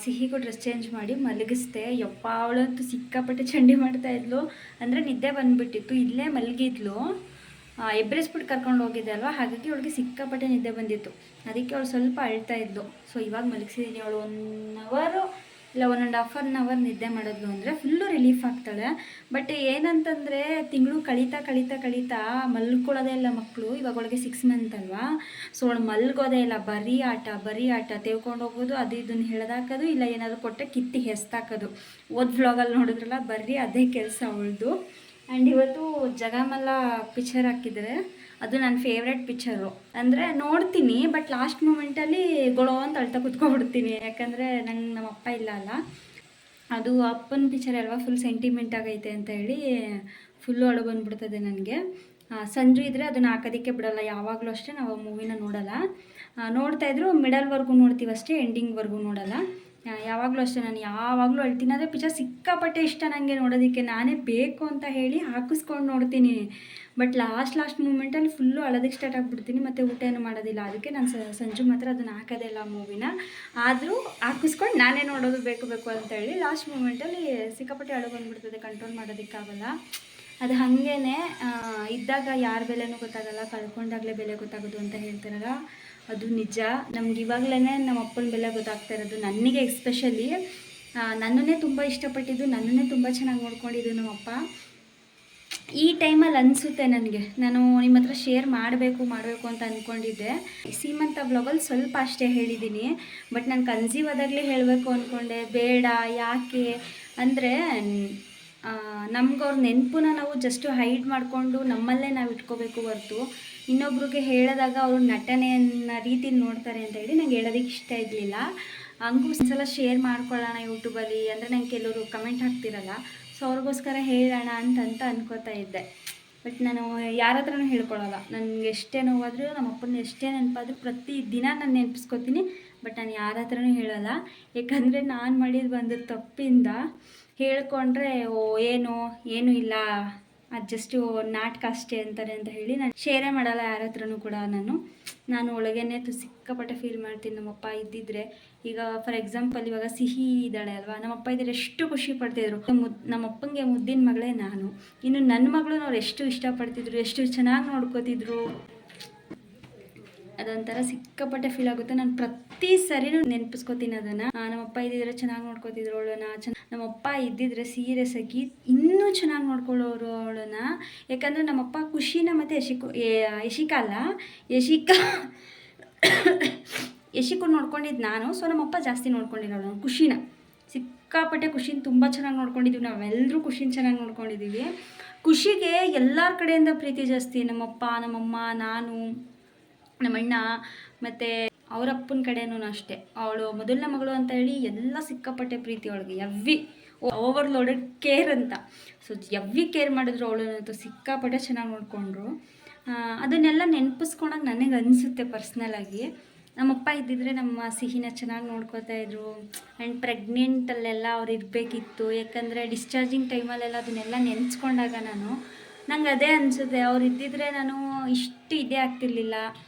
ಸಿಹಿಗೂ ಡ್ರೆಸ್ ಚೇಂಜ್ ಮಾಡಿ ಮಲಗಿಸ್ದೆ. ಯಪ್ಪ, ಅವಳಂತೂ ಸಿಕ್ಕಾಪಟ್ಟೆ ಚಂಡಿ ಮಾಡ್ತಾಯಿದ್ಲು. ಅಂದರೆ ನಿದ್ದೆ ಬಂದುಬಿಟ್ಟಿತ್ತು, ಇಲ್ಲೇ ಮಲಗಿದ್ಲು. ಎಬ್ಬರಿಸ್ಬಿಟ್ಟು ಕರ್ಕೊಂಡು ಹೋಗಿದ್ದೆ ಅಲ್ವಾ, ಹಾಗಾಗಿ ಅವಳಿಗೆ ಸಿಕ್ಕಾಪಟ್ಟೆ ನಿದ್ದೆ ಬಂದಿತ್ತು. ಅದಕ್ಕೆ ಅವಳು ಸ್ವಲ್ಪ ಅಳ್ತಾ ಇದ್ಲು. ಸೊ ಇವಾಗ ಮಲಗಿಸಿದ್ದೀನಿ. ಅವಳು 1 hour ಇಲ್ಲ 1.5 hour ನಿದ್ದೆ ಮಾಡಿದ್ಲು ಅಂದರೆ ಫುಲ್ಲು ರಿಲೀಫ್ ಆಗ್ತಾಳೆ. ಬಟ್ ಏನಂತಂದರೆ ತಿಂಗಳು ಕಳೀತಾ ಮಲ್ಕೊಳ್ಳೋದೇ ಇಲ್ಲ ಮಕ್ಕಳು. ಇವಾಗ ಅವಳಿಗೆ 6 months ಅಲ್ವಾ. ಸೊ ಅವಳು ಮಲ್ಗೋದೇ ಇಲ್ಲ, ಬರೀ ಆಟ ತೆವ್ಕೊಂಡು ಹೋಗೋದು, ಅದು ಇದನ್ನು ಹೇಳ್ದಾಕೋದು, ಇಲ್ಲ ಏನಾದರೂ ಕೊಟ್ಟರೆ ಕಿತ್ತಿ ಹೆಸ್ತಾಕೋದು. ವ್ಲಾಗಲ್ಲಿ ನೋಡಿದ್ರಲ್ಲ, ಬರೀ ಅದೇ ಕೆಲಸ ಅವಳದು. ಆ್ಯಂಡ್ ಇವತ್ತು ಜಗಮಲ್ಲ ಪಿಕ್ಚರ್ ಹಾಕಿದರೆ, ಅದು ನನ್ನ ಫೇವ್ರೆಟ್ ಪಿಕ್ಚರು. ಅಂದರೆ ನೋಡ್ತೀನಿ, ಬಟ್ ಲಾಸ್ಟ್ ಮೂಮೆಂಟಲ್ಲಿ ಗೊಳೋ ಅಂತ ಅಳ್ತಾ ಕೂತ್ಕೊಬಿಡ್ತೀನಿ. ಯಾಕಂದರೆ ನಮ್ಮ ಅಪ್ಪ ಇಲ್ಲ ಅಲ್ಲ, ಅದು ಅಪ್ಪನ ಪಿಕ್ಚರ್ ಅಲ್ವಾ, ಫುಲ್ ಸೆಂಟಿಮೆಂಟ್ ಆಗೈತೆ ಅಂತ ಹೇಳಿ ಫುಲ್ಲು ಅಳು ಬಂದುಬಿಡ್ತದೆ ನನಗೆ. ಸಂಜು ಇದ್ದರೆ ಅದನ್ನು ಹಾಕೋದಕ್ಕೆ ಬಿಡೋಲ್ಲ. ಯಾವಾಗಲೂ ಅಷ್ಟೇ ನಾವು ಮೂವಿನ ನೋಡೋಲ್ಲ. ನೋಡ್ತಾಯಿದ್ರು ಮಿಡಲ್ವರೆಗೂ ನೋಡ್ತೀವಿ ಅಷ್ಟೇ, ಎಂಡಿಂಗ್ವರೆಗೂ ನೋಡೋಲ್ಲ. ಯಾವಾಗಲೂ ಅಷ್ಟೇ, ನಾನು ಯಾವಾಗಲೂ ಅಳ್ತೀನಿ. ಆದರೆ ಪಿಕ್ಚರ್ ಸಿಕ್ಕಾಪಟ್ಟೆ ಇಷ್ಟ ನನಗೆ ನೋಡೋದಕ್ಕೆ. ನಾನೇ ಬೇಕು ಅಂತ ಹೇಳಿ ಹಾಕಿಸ್ಕೊಂಡು ನೋಡ್ತೀನಿ. ಬಟ್ ಲಾಸ್ಟ್ ಮೂಮೆಂಟಲ್ಲಿ ಫುಲ್ಲು ಅಳೋದಕ್ಕೆ ಸ್ಟಾರ್ಟ್ ಆಗಿಬಿಡ್ತೀನಿ, ಮತ್ತು ಊಟ ಏನು ಮಾಡೋದಿಲ್ಲ. ಅದಕ್ಕೆ ನಾನು ಸಂಜು ಮಾತ್ರ ಅದನ್ನು ಹಾಕೋದೇ ಇಲ್ಲ ಮೂವಿನ. ಆದರೂ ಹಾಕಿಸ್ಕೊಂಡು ನಾನೇ ನೋಡೋದು ಬೇಕು ಅಂತ ಹೇಳಿ ಲಾಸ್ಟ್ ಮೂಮೆಂಟಲ್ಲಿ ಸಿಕ್ಕಾಪಟ್ಟೆ ಅಳು ಬಂದುಬಿಡ್ತದೆ, ಕಂಟ್ರೋಲ್ ಮಾಡೋದಕ್ಕಾಗಲ್ಲ. ಅದು ಹಾಗೇ ಇದ್ದಾಗ ಯಾರ ಬೆಲೆನೂ ಗೊತ್ತಾಗಲ್ಲ, ಕಳ್ಕೊಂಡಾಗಲೇ ಬೆಲೆ ಗೊತ್ತಾಗೋದು ಅಂತ ಹೇಳ್ತಾರಲ್ಲ, ಅದು ನಿಜ. ನಮ್ಗೆ ಇವಾಗಲೇ ನಮ್ಮ ಅಪ್ಪನ ಬೆಲೆ ಗೊತ್ತಾಗ್ತಾ ಇರೋದು. ನನಗೆ ಎಸ್ಪೆಷಲಿ ನನ್ನನ್ನೇ ತುಂಬ ಇಷ್ಟಪಟ್ಟಿದ್ದು, ನನ್ನನ್ನೇ ತುಂಬ ಚೆನ್ನಾಗಿ ನೋಡ್ಕೊಂಡಿದ್ದು ನಮ್ಮಪ್ಪ. ಈ ಟೈಮಲ್ಲಿ ಅನಿಸುತ್ತೆ ನನಗೆ, ನಾನು ನಿಮ್ಮ ಹತ್ರ ಶೇರ್ ಮಾಡಬೇಕು ಅಂತ ಅಂದ್ಕೊಂಡಿದ್ದೆ. ಸೀಮಂತ ಬ್ಲಾಗಲ್ಲಿ ಸ್ವಲ್ಪ ಅಷ್ಟೇ ಹೇಳಿದ್ದೀನಿ. ಬಟ್ ನಾನು ಕನ್ಸೀವ್ ಆದಾಗಲೇ ಹೇಳಬೇಕು ಅಂದ್ಕೊಂಡೆ, ಬೇಡ. ಯಾಕೆ ಅಂದರೆ ನಮ್ಗೆ ಅವ್ರ ನೆನಪನ್ನ ನಾವು ಜಸ್ಟು ಹೈಡ್ ಮಾಡಿಕೊಂಡು ನಮ್ಮಲ್ಲೇ ನಾವು ಇಟ್ಕೋಬೇಕು ಹೊರತು ಇನ್ನೊಬ್ರಿಗೆ ಹೇಳಿದಾಗ ಅವರು ನಟನೆಯನ್ನ ರೀತಿಲಿ ನೋಡ್ತಾರೆ ಅಂತ ಹೇಳಿ ನಂಗೆ ಹೇಳೋದಕ್ಕೆ ಇಷ್ಟ ಇರಲಿಲ್ಲ. ಹಂಗೂ ಒಂದ್ಸಲ ಶೇರ್ ಮಾಡ್ಕೊಳ್ಳೋಣ ಯೂಟ್ಯೂಬಲ್ಲಿ. ಅಂದರೆ ನಂಗೆ ಕೆಲವರು ಕಮೆಂಟ್ ಹಾಕ್ತಿರಲ್ಲ, ಸೊ ಅವ್ರಿಗೋಸ್ಕರ ಹೇಳೋಣ ಅಂತ ಅನ್ಕೋತಾ ಇದ್ದೆ. ಬಟ್ ನಾನು ಯಾರ ಹತ್ರನೂ ಹೇಳ್ಕೊಳ್ಳಲ್ಲ. ನನಗೆ ಎಷ್ಟೇ ನೋವಾದರೂ, ನಮ್ಮ ಅಪ್ಪನ ಎಷ್ಟೇ ನೆನಪಾದರೂ ಪ್ರತಿ ದಿನ ನಾನು ನೆನಪಿಸ್ಕೊತೀನಿ. ಬಟ್ ನಾನು ಯಾರ ಹತ್ರನೂ ಹೇಳೋಲ್ಲ. ಯಾಕಂದರೆ ನಾನು ಮಾಡಿದ್ದು ಬಂದು ತಪ್ಪಿಂದ ಹೇಳ್ಕೊಂಡ್ರೆ ಏನೂ ಇಲ್ಲ, ಅದು ಜಸ್ಟು ನಾಟಕ ಅಷ್ಟೇ ಅಂತಾರೆ ಅಂತ ಹೇಳಿ ನಾನು ಶೇರೇ ಮಾಡಲ್ಲ ಯಾರ ಹತ್ರನೂ ಕೂಡ. ನಾನು ಒಳಗೇನೆ ಸಿಕ್ಕಾಪಟ್ಟೆ ಫೀಲ್ ಮಾಡ್ತೀನಿ. ನಮ್ಮಪ್ಪ ಇದ್ದಿದ್ರೆ, ಈಗ ಫಾರ್ ಎಕ್ಸಾಂಪಲ್ ಇವಾಗ ಸಿಹಿ ಇದ್ದಾಳೆ ಅಲ್ವಾ, ನಮ್ಮಪ್ಪ ಇದ್ದರೆ ಎಷ್ಟು ಖುಷಿ ಪಡ್ತಿದ್ರು. ನಮ್ಮಪ್ಪಂಗೆ ಮುದ್ದಿನ ಮಗಳೇ ನಾನು. ಇನ್ನು ನನ್ನ ಮಗಳು ಅವ್ರು ಎಷ್ಟು ಇಷ್ಟಪಡ್ತಿದ್ರು, ಎಷ್ಟು ಚೆನ್ನಾಗಿ ನೋಡ್ಕೋತಿದ್ರು. ಅದೊಂಥರ ಸಿಕ್ಕಾಪಟ್ಟೆ ಫೀಲ್ ಆಗುತ್ತೆ. ನಾನು ಪ್ರತಿ ಸರಿನೂ ನೆನಪಿಸ್ಕೋತೀನಿ ಅದನ್ನು. ನಮ್ಮಪ್ಪ ಇದ್ದಿದ್ರೆ ಚೆನ್ನಾಗಿ ನೋಡ್ಕೋತಿದ್ರು ಅವಳನ್ನ. ನಮ್ಮಪ್ಪ ಇದ್ದಿದ್ರೆ ಸೀರಿಯಸ್ ಆಗಿ ಇನ್ನೂ ಚೆನ್ನಾಗಿ ನೋಡ್ಕೊಳ್ಳೋರು ಅವಳನ್ನ. ಯಾಕಂದರೆ ನಮ್ಮಪ್ಪ ಖುಷಿನ ಮತ್ತು ಯಶಿಕು ನೋಡ್ಕೊಂಡಿದ್ದು ನಾನು. ಸೊ ನಮ್ಮಪ್ಪ ಜಾಸ್ತಿ ನೋಡ್ಕೊಂಡಿರೋಳು ಖುಷಿನ. ಸಿಕ್ಕಾಪಟ್ಟೆ ಖುಷಿನ ತುಂಬ ಚೆನ್ನಾಗಿ ನೋಡ್ಕೊಂಡಿದ್ದೀವಿ. ನಾವೆಲ್ಲರೂ ಖುಷಿನ ಚೆನ್ನಾಗಿ ನೋಡ್ಕೊಂಡಿದ್ದೀವಿ. ಖುಷಿಗೆ ಎಲ್ಲರ ಕಡೆಯಿಂದ ಪ್ರೀತಿ ಜಾಸ್ತಿ. ನಮ್ಮಪ್ಪ, ನಮ್ಮಮ್ಮ, ನಾನು, ನಮ್ಮಣ್ಣ ಮತ್ತು ಅವ್ರ ಅಪ್ಪನ ಕಡೆನೂ ಅಷ್ಟೇ. ಅವಳು ಮೊದಲನೇ ಮಗಳು ಅಂತ ಹೇಳಿ ಎಲ್ಲ ಸಿಕ್ಕಾಪಟ್ಟೆ ಪ್ರೀತಿ ಅವಳಿಗೆ, ಓವರ್ಲೋಡೆಡ್ ಕೇರ್ ಅಂತ. ಸೊ ಕೇರ್ ಮಾಡಿದ್ರು ಅವಳನ್ನಂತೂ ಸಿಕ್ಕಾಪಟ್ಟೆ ಚೆನ್ನಾಗಿ ನೋಡಿಕೊಂಡ್ರು. ಅದನ್ನೆಲ್ಲ ನೆನಪಿಸ್ಕೊಂಡಾಗ ನನಗೆ ಅನಿಸುತ್ತೆ ಪರ್ಸ್ನಲಾಗಿ, ನಮ್ಮಪ್ಪ ಇದ್ದಿದ್ರೆ ನಮ್ಮ ಸಿಹಿನ ಚೆನ್ನಾಗಿ ನೋಡ್ಕೋತಾ ಇದ್ರು. ಆ್ಯಂಡ್ ಪ್ರೆಗ್ನೆಂಟಲ್ಲೆಲ್ಲ ಅವ್ರು ಇರಬೇಕಿತ್ತು. ಯಾಕಂದರೆ ಡಿಸ್ಚಾರ್ಜಿಂಗ್ ಟೈಮಲ್ಲೆಲ್ಲ ಅದನ್ನೆಲ್ಲ ನೆನೆಸ್ಕೊಂಡಾಗ ನಂಗೆ ಅದೇ ಅನಿಸುತ್ತೆ, ಅವ್ರು ಇದ್ದಿದ್ರೆ ನಾನು ಇಷ್ಟು ಇದೇ ಆಗ್ತಿರ್ಲಿಲ್ಲ.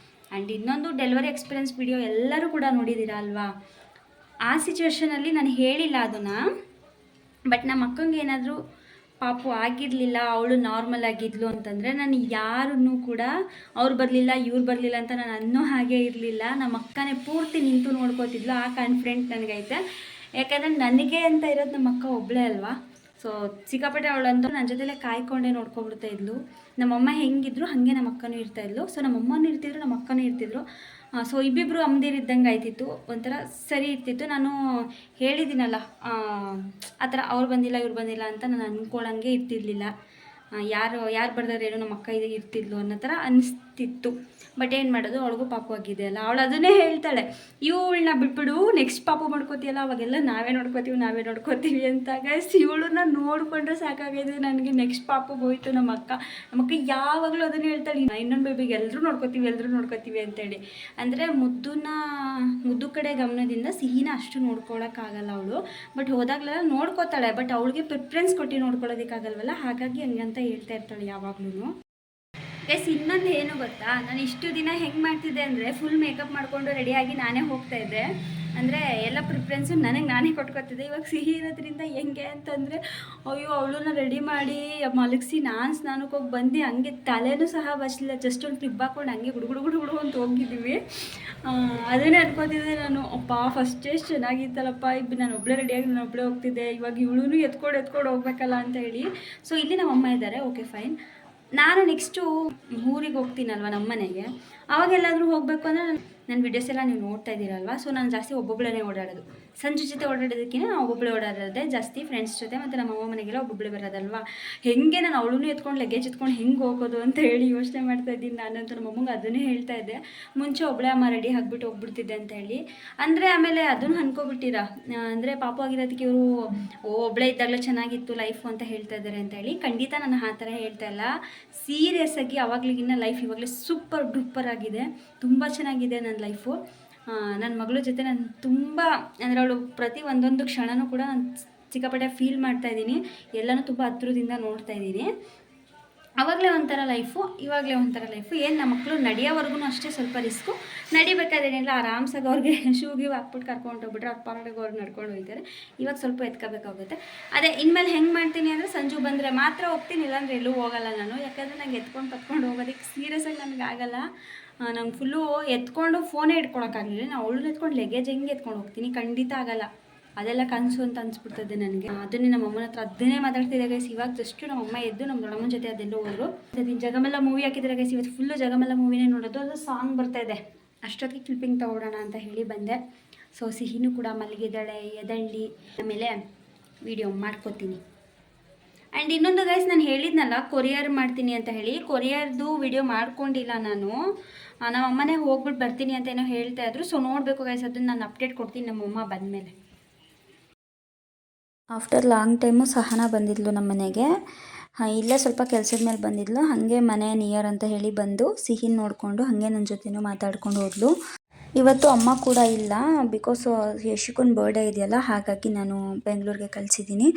ಆ್ಯಂಡ್ ಇನ್ನೊಂದು ಡೆಲಿವರಿ ಎಕ್ಸ್ಪೀರಿಯನ್ಸ್ ವಿಡಿಯೋ ಎಲ್ಲರೂ ಕೂಡ ನೋಡಿದ್ದೀರಾ ಅಲ್ವಾ. ಆ ಸಿಚುವೇಷನಲ್ಲಿ ನಾನು ಹೇಳಿಲ್ಲ ಅದನ್ನು. ಬಟ್ ನಮ್ಮ ಅಕ್ಕಂಗೆ ಏನಾದರೂ ಪಾಪು ಆಗಿರಲಿಲ್ಲ, ಅವಳು ನಾರ್ಮಲ್ ಆಗಿದ್ಲು ಅಂತಂದರೆ ನಾನು ಯಾರನ್ನೂ ಕೂಡ ಅವ್ರು ಬರಲಿಲ್ಲ ಇವ್ರು ಬರಲಿಲ್ಲ ಅಂತ ನಾನು ಅನ್ನೋ ಹಾಗೆ ಇರಲಿಲ್ಲ. ನಮ್ಮ ಅಕ್ಕನೇ ಪೂರ್ತಿ ನಿಂತು ನೋಡ್ಕೋತಿದ್ಲು. ಆ ಕಾನ್ಫಿಡೆಂಟ್ ನನಗೈತೆ. ಯಾಕಂದರೆ ನನಗೆ ಅಂತ ಇರೋದು ನಮ್ಮ ಅಕ್ಕ ಒಬ್ಬಳೇ ಅಲ್ವಾ. ಸೊ ಸಿಕ್ಕಾಪಟ್ಟೆ ಅವಳಂತೂ ನನ್ನ ಜೊತೆಲೇ ಕಾಯ್ಕೊಂಡೇ ನೋಡ್ಕೊಬಿಡ್ತಾ ಇದ್ಲು. ನಮ್ಮಮ್ಮ ಹೆಂಗಿದ್ರು ಹಾಗೆ ನಮ್ಮ ಅಕ್ಕನೂ ಇರ್ತಾಯಿದ್ಲು. ಸೊ ನಮ್ಮ ಅಮ್ಮನೂ ಇರ್ತಿದ್ರು, ನಮ್ಮ ಅಕ್ಕನೂ ಇರ್ತಿದ್ರು. ಸೊ ಇಬ್ಬಿಬ್ಬರು ಅಮ್ಮದಿರಿದ್ದಂಗೆ ಆಯ್ತಿತ್ತು, ಒಂಥರ ಸರಿ ಇರ್ತಿತ್ತು. ನಾನು ಹೇಳಿದ್ದೀನಲ್ಲ ಆ ಥರ ಅವ್ರು ಬಂದಿಲ್ಲ ಇವ್ರು ಬಂದಿಲ್ಲ ಅಂತ ನಾನು ಅಂದ್ಕೊಳ್ಳೋಂಗೆ ಇರ್ತಿರ್ಲಿಲ್ಲ. ಯಾರು ಬರ್ದಾರೇನೋ ನಮ್ಮ ಅಕ್ಕ ಇದು ಇರ್ತಿದ್ಲು ಅನ್ನೋ ಥರ ಅನಿಸ್ತಿತ್ತು. ಬಟ್ ಏನು ಮಾಡೋದು, ಅವಳಿಗೂ ಪಾಪು ಆಗಿದೆ ಅಲ್ಲ. ಅವಳು ಅದನ್ನೇ ಹೇಳ್ತಾಳೆ, ಇವಳನ್ನ ಬಿಟ್ಬಿಡು, ನೆಕ್ಸ್ಟ್ ಪಾಪು ಮಾಡ್ಕೋತೀಯಲ್ಲ ಅವಾಗೆಲ್ಲ ನಾವೇ ನೋಡ್ಕೋತೀವಿ ಅಂತ. ಗೈಸ್ ಇವಳನ್ನ ನೋಡಿಕೊಂಡ್ರೆ ಸಾಕಾಗಿದೆ ನನಗೆ. ನೆಕ್ಸ್ಟ್ ಪಾಪುಗೆ ಹೋಯ್ತು ನಮ್ಮ ಅಕ್ಕ ಯಾವಾಗಲೂ ಅದನ್ನು ಹೇಳ್ತಾಳೆ, ಇನ್ನೊಂದು ಬೇಬಿಗೆ ಎಲ್ಲರೂ ನೋಡ್ಕೋತೀವಿ ಅಂತೇಳಿ. ಅಂದರೆ ಮುದ್ದು ಕಡೆ ಗಮನದಿಂದ ಸಿಹಿನ ಅಷ್ಟು ನೋಡ್ಕೊಳಕ್ಕಾಗಲ್ಲ ಅವಳು. ಬಟ್ ಹೋದಾಗಲೆಲ್ಲ ನೋಡ್ಕೋತಾಳೆ, ಬಟ್ ಅವಳಿಗೆ ಪ್ರಿಫರೆನ್ಸ್ ಕೊಟ್ಟು ನೋಡ್ಕೊಳ್ಳೋದಕ್ಕಾಗಲ್ವಲ್ಲ, ಹಾಗಾಗಿ ಹಂಗಂತ ಹೇಳ್ತಾ ಇರ್ತಾಳೆ ಯಾವಾಗ್ಲೂ. ಗೈಸ್ ಇನ್ನೊಂದು ಏನು ಗೊತ್ತಾ, ನಾನು ಇಷ್ಟು ದಿನ ಹೆಂಗೆ ಮಾಡ್ತಿದ್ದೆ ಅಂದರೆ ಫುಲ್ ಮೇಕಪ್ ಮಾಡಿಕೊಂಡು ರೆಡಿಯಾಗಿ ನಾನೇ ಹೋಗ್ತಾಯಿದ್ದೆ. ಅಂದರೆ ಎಲ್ಲ ಪ್ರಿಫರೆನ್ಸು ನಾನೇ ಕೊಟ್ಕೊತಿದ್ದೆ. ಇವಾಗ ಸಿಹಿ ಇರೋದ್ರಿಂದ ಹೆಂಗೆ ಅಂತಂದರೆ, ಅಯ್ಯೋ ಅವಳನ್ನ ರೆಡಿ ಮಾಡಿ ಮಲಗಿಸಿ ನಾನು ಸ್ನಾನಕ್ಕೆ ಹೋಗಿ ಬಂದು ಹಂಗೆ ತಲೆನೂ ಸಹ ಬಚ್ಚಲಿಲ್ಲ, ಜಸ್ಟ್ ಒಂದು ಕ್ಲಿಪ್ ಹಾಕ್ಕೊಂಡು ಹಂಗೆ ಗುಡುಗುಡು ಅಂತ ಹೋಗಿದ್ದೀವಿ. ಅದನ್ನೇ ಅನ್ಕೋತಿದ್ದೆ ನಾನು, ಅಪ್ಪ ಫಸ್ಟೇ ಚೆನ್ನಾಗಿತ್ತಲ್ಲಪ್ಪ, ನಾನು ಒಬ್ಬಳೇ ರೆಡಿಯಾಗಿ ನಾನು ಒಬ್ಬಳೇ ಹೋಗ್ತಿದ್ದೆ, ಇವಾಗ ಇವಳೂ ಎತ್ಕೊಂಡು ಹೋಗ್ಬೇಕಲ್ಲ ಅಂತ ಹೇಳಿ. ಸೊ ಇಲ್ಲಿ ನಮ್ಮ ಅಮ್ಮ ಇದ್ದಾರೆ, ಓಕೆ ಫೈನ್. ನಾನು ನೆಕ್ಸ್ಟು ಊರಿಗೆ ಹೋಗ್ತೀನಲ್ವ ನಮ್ಮ ಮನೆಗೆ, ಅವಾಗೆಲ್ಲಾದರೂ ಹೋಗಬೇಕು ಅಂದರೆ ನನ್ನ ವಿಡಿಯೋಸ್ ಎಲ್ಲ ನೀವು ನೋಡ್ತಾ ಇದ್ದೀರಲ್ವ. ಸೊ ನಾನು ಜಾಸ್ತಿ ಒಬ್ಬೊಬ್ಬಳೇ ಓಡಾಡೋದು. ಸಂಜೆ ಜೊತೆ ಓಡಾಡೋದಕ್ಕಿಂತ ನಾವು ಒಬ್ಬೊಬ್ಬಳೇ ಓಡಾಡೋದೇ ಜಾಸ್ತಿ, ಫ್ರೆಂಡ್ಸ್ ಜೊತೆ. ಮತ್ತು ನಮ್ಮ ಅಮ್ಮ ಮನೆಗೆಲ್ಲ ಒಬ್ಬೊಬ್ಬಳೇ ಬರೋದಲ್ವ. ಹೇಗೆ ನಾನು ಅವಳೂ ಎತ್ಕೊಂಡು ಲಗೇಜ್ ಎತ್ಕೊಂಡು ಹೆಂಗೆ ಹೋಗೋದು ಅಂತ ಹೇಳಿ ಯೋಚನೆ ಮಾಡ್ತಾಯಿದ್ದೀನಿ ನಾನಂತೂ. ನಮ್ಮ ಅಮ್ಮಂಗೆ ಅದನ್ನೇ ಹೇಳ್ತಾ ಇದ್ದೆ, ಮುಂಚೆ ಒಬ್ಬಳೇ ಅಮ್ಮ ರೆಡಿ ಆಗಿಬಿಟ್ಟು ಹೋಗ್ಬಿಡ್ತಿದ್ದೆ ಅಂತ ಹೇಳಿ. ಅಂದರೆ ಆಮೇಲೆ ಅದನ್ನು ಅನ್ಕೋಬಿಟ್ಟಿರ, ಅಂದರೆ ಪಾಪು ಆಗಿರೋದಕ್ಕೆ ಇವರು ಒಬ್ಬಳೇ ಇದ್ದಾಗಲೇ ಚೆನ್ನಾಗಿತ್ತು ಲೈಫು ಅಂತ ಹೇಳ್ತಾ ಇದ್ದಾರೆ ಅಂತ ಹೇಳಿ. ಖಂಡಿತ ನಾನು ಆ ಥರ ಹೇಳ್ತಾ ಇಲ್ಲ. ಸೀರಿಯಸ್ ಆಗಿ ಅವಾಗಲಿಗಿನ್ನ ಲೈಫ್ ಇವಾಗಲೇ ಸೂಪರ್ ಡೂಪರ್ ಆಗಿದೆ, ತುಂಬ ಚೆನ್ನಾಗಿದೆ ನನ್ನ ಲೈಫು. ನನ್ನ ಮಗಳ ಜೊತೆ ನಾನು ತುಂಬ ಅಂದರೆ ಅವಳು ಪ್ರತಿ ಒಂದೊಂದು ಕ್ಷಣನೂ ಕೂಡ ನಾನು ಸಿಕ್ಕಾಪಟ್ಟೆ ಫೀಲ್ ಮಾಡ್ತಾಯಿದ್ದೀನಿ, ಎಲ್ಲನೂ ತುಂಬ ಹತ್ರದಿಂದ ನೋಡ್ತಾಯಿದ್ದೀನಿ. ಆವಾಗಲೇ ಒಂಥರ ಲೈಫು, ಇವಾಗಲೇ ಒಂಥರ ಲೈಫು. ಏನು ನಮ್ಮ ಮಕ್ಕಳು ನಡೆಯೋವರೆಗೂ ಅಷ್ಟೇ ಸ್ವಲ್ಪ ರಿಸ್ಕು. ನಡಿಬೇಕಾದೇನಿಲ್ಲ ಆರಾಮ್ಸಾಗಿ ಅವ್ರಿಗೆ ಶೂಗೆ ಹಾಕ್ಬಿಟ್ಟು ಕರ್ಕೊಂಡು ಹೋಗ್ಬಿಟ್ರೆ ಅವ್ರ ಪಾಡಿಗೆ ಅವ್ರು ನಡ್ಕೊಂಡು ಹೋಗ್ತಾರೆ. ಇವಾಗ ಸ್ವಲ್ಪ ಎತ್ಕೋಬೇಕಾಗುತ್ತೆ. ಅದೇ ಇನ್ಮೇಲೆ ಹೆಂಗೆ ಮಾಡ್ತೀನಿ ಅಂದರೆ, ಸಂಜು ಬಂದರೆ ಮಾತ್ರ ಹೋಗ್ತೀನಿ, ಇಲ್ಲಾಂದರೆ ಎಲ್ಲೂ ಹೋಗಲ್ಲ ನಾನು. ಯಾಕಂದರೆ ನಂಗೆ ಎತ್ಕೊಂಡು ಹೋಗೋದಕ್ಕೆ ಸೀರಿಯಸ್ಸಾಗಿ ನನಗೆ ಆಗಲ್ಲ. ನಂಗೆ ಫುಲ್ಲು ಎತ್ಕೊಂಡು ಫೋನೇ ಇಟ್ಕೊಳಕ್ಕಾಗಲಿಲ್ಲ. ನಾನು ಅವಳು ಎತ್ಕೊಂಡು ಲಗೇಜ್ ಹೆಂಗೆ ಎತ್ಕೊಂಡು ಹೋಗ್ತೀನಿ, ಖಂಡಿತ ಆಗಲ್ಲ. ಅದೆಲ್ಲ ಕನಸು ಅಂತ ಅನಿಸ್ಬಿಡ್ತದೆ ನನಗೆ. ಅದನ್ನೇ ನಮ್ಮ ಅಮ್ಮನ ಹತ್ರ ಅದನ್ನೇ ಮಾತಾಡ್ತಿದ್ದೆ ಗೈಸ್. ಇವಾಗ ಜಸ್ಟ್ ನಮ್ಮ ಅಮ್ಮ ಎದ್ದು ನಮ್ಮ ದೊಡ್ಡಮ್ಮನ ಜೊತೆ ಅದೆಲ್ಲ ಹೋದರು. ಜಗಮೆಲ್ಲ ಮೂವಿ ಹಾಕಿದ್ರೆ ಗೈಸ್, ಇವತ್ತು ಫುಲ್ಲು ಜಗಮೆಲ್ಲ ಮೂವಿನೇ ನೋಡೋದು. ಅದು ಸಾಂಗ್ ಬರ್ತಾಯಿದೆ, ಅಷ್ಟೊತ್ತಿಗೆ ಕ್ಲಿಪ್ಪಿಂಗ್ ತೊಗೊಳೋಣ ಅಂತ ಹೇಳಿ ಬಂದೆ. ಸೊ ಸಿಹಿನೂ ಕೂಡ ಮಲಗಿದ್ದಾಳೆ, ಎದಳ್ಳಿ ಆಮೇಲೆ ವಿಡಿಯೋ ಮಾಡ್ಕೋತೀನಿ. ಆ್ಯಂಡ್ ಇನ್ನೊಂದು ಗೈಸ್, ನಾನು ಹೇಳಿದ್ನಲ್ಲ ಕೊರಿಯರ್ ಮಾಡ್ತೀನಿ ಅಂತ ಹೇಳಿ, ಕೊರಿಯರ್ದು ವಿಡಿಯೋ ಮಾಡ್ಕೊಂಡಿಲ್ಲ ನಾನು. ನಮ್ಮ ಅಮ್ಮನೇ ಹೋಗ್ಬಿಟ್ಟು ಬರ್ತೀನಿ ಅಂತ ಏನೋ ಹೇಳ್ತಾ ಇದ್ರು. ಸೊ ನೋಡಬೇಕು ಗೈಸ್, ಅದನ್ನು ನಾನು ಅಪ್ಡೇಟ್ ಕೊಡ್ತೀನಿ ನಮ್ಮಮ್ಮ ಬಂದಮೇಲೆ. ಆಫ್ಟರ್ ಲಾಂಗ್ ಟೈಮು ಸಹನಾ ಬಂದಿದ್ಲು ನಮ್ಮ ಮನೆಗೆ. ಇಲ್ಲೇ ಸ್ವಲ್ಪ ಕೆಲಸದ ಮೇಲೆ ಬಂದಿದ್ಲು. ಹಾಗೆ ಮನೆ ನಿಯರ್ ಅಂತ ಹೇಳಿ ಬಂದು ಸಿಹಿನ ನೋಡಿಕೊಂಡು ಹಾಗೆ ನನ್ನ ಜೊತೆನೂ ಮಾತಾಡ್ಕೊಂಡು ಹೋದ್ಲು. ಇವತ್ತು ಅಮ್ಮ ಕೂಡ ಇಲ್ಲ, ಬಿಕಾಸ್ ಯಶಿಕನ ಬರ್ಡೇ ಇದೆಯಲ್ಲ, ಹಾಗಾಗಿ ನಾನು ಬೆಂಗಳೂರಿಗೆ ಕಳಿಸಿದ್ದೀನಿ.